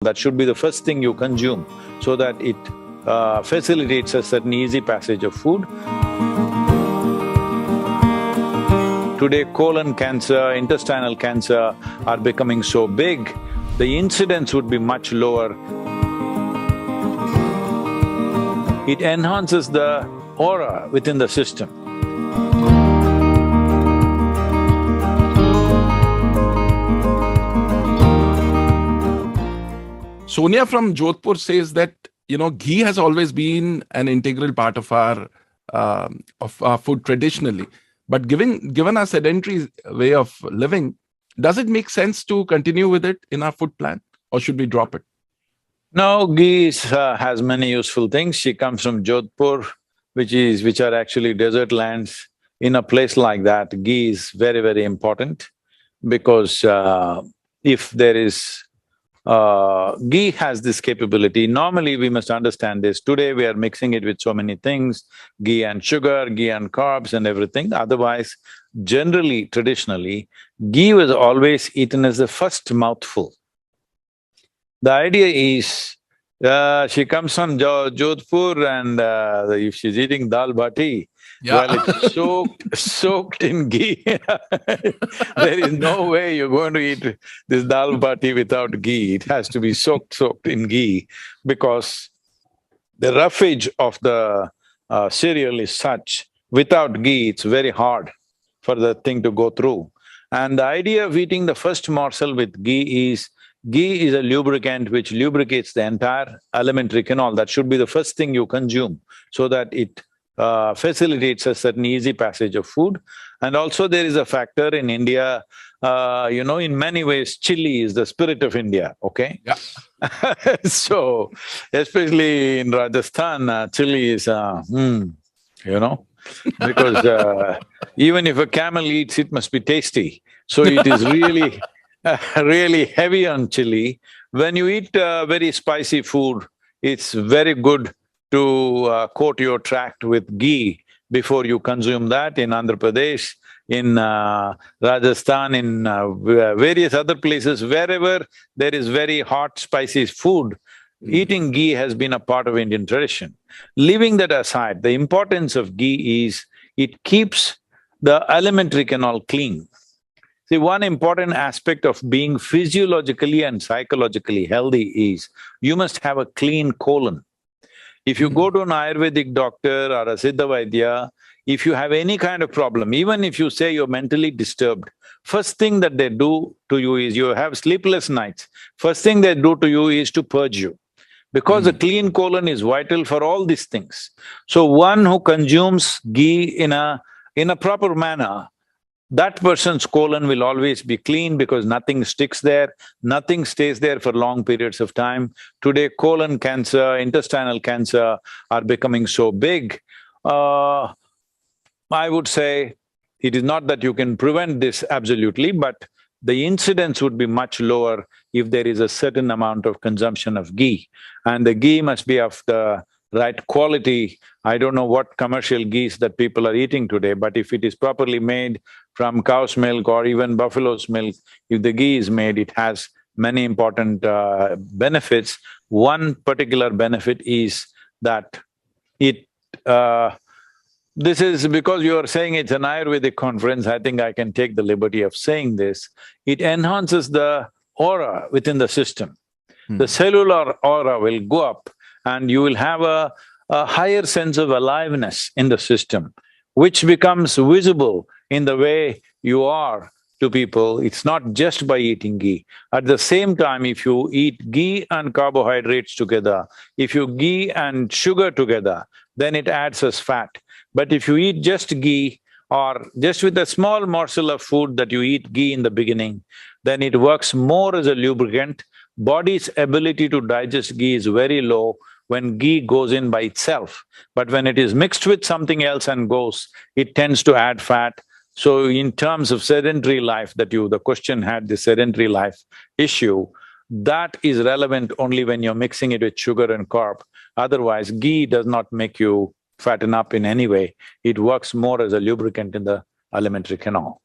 That should be the first thing you consume so that it facilitates a certain easy passage of food. Today, colon cancer, intestinal cancer are becoming so big, the incidence would be much lower. It enhances the aura within the system. Sonia from Jodhpur says that, ghee has always been an integral part of our food traditionally. But given our sedentary way of living, does it make sense to continue with it in our food plan, or should we drop it? No, ghee has many useful things. She comes from Jodhpur, which are actually desert lands. In a place like that, ghee is very, very important because if there is… ghee has this capability. Normally, we must understand this. Today, we are mixing it with so many things, ghee and sugar, ghee and carbs and everything. Otherwise, generally, traditionally, ghee was always eaten as the first mouthful. The idea is, she comes from Jodhpur and if she's eating dal bati, well, it's soaked in ghee. There is no way you're going to eat this dal bati without ghee. It has to be soaked in ghee because the roughage of the cereal is such, without ghee, it's very hard for the thing to go through. And the idea of eating the first morsel with ghee is a lubricant which lubricates the entire alimentary canal. That should be the first thing you consume so that it facilitates a certain easy passage of food. And also there is a factor in India, in many ways, chili is the spirit of India, okay? Yeah. So, especially in Rajasthan, chili is… because even if a camel eats, it must be tasty. So it is really… really heavy on chili. When you eat very spicy food, it's very good to coat your tract with ghee before you consume that. In Andhra Pradesh, in Rajasthan, in various other places, wherever there is very hot, spicy food, eating ghee has been a part of Indian tradition. Leaving that aside, the importance of ghee is it keeps the alimentary canal clean. See, one important aspect of being physiologically and psychologically healthy is you must have a clean colon. If you go to an Ayurvedic doctor or a Siddha Vaidya, if you have any kind of problem, even if you say you're mentally disturbed, first thing that they do to you is you have sleepless nights, first thing they do to you is to purge you. Because a clean colon is vital for all these things. So one who consumes ghee in a proper manner, that person's colon will always be clean because nothing sticks there, nothing stays there for long periods of time. Today, colon cancer, intestinal cancer are becoming so big. I would say it is not that you can prevent this absolutely, but the incidence would be much lower if there is a certain amount of consumption of ghee. And the ghee must be of the right quality. I don't know what commercial ghees that people are eating today, but if it is properly made from cow's milk or even buffalo's milk, if the ghee is made, it has many important benefits. One particular benefit is that it… this is because you are saying it's an Ayurvedic conference, I think I can take the liberty of saying this. It enhances the aura within the system. The cellular aura will go up and you will have a higher sense of aliveness in the system, which becomes visible in the way you are to people. It's not just by eating ghee. At the same time, if you eat ghee and carbohydrates together, if you ghee and sugar together, then it adds as fat. But if you eat just ghee or just with a small morsel of food that you eat ghee in the beginning, then it works more as a lubricant. Body's ability to digest ghee is very low when ghee goes in by itself. But when it is mixed with something else and goes, it tends to add fat. So in terms of sedentary life the question had, the sedentary life issue, that is relevant only when you're mixing it with sugar and carb. Otherwise, ghee does not make you fatten up in any way. It works more as a lubricant in the alimentary canal.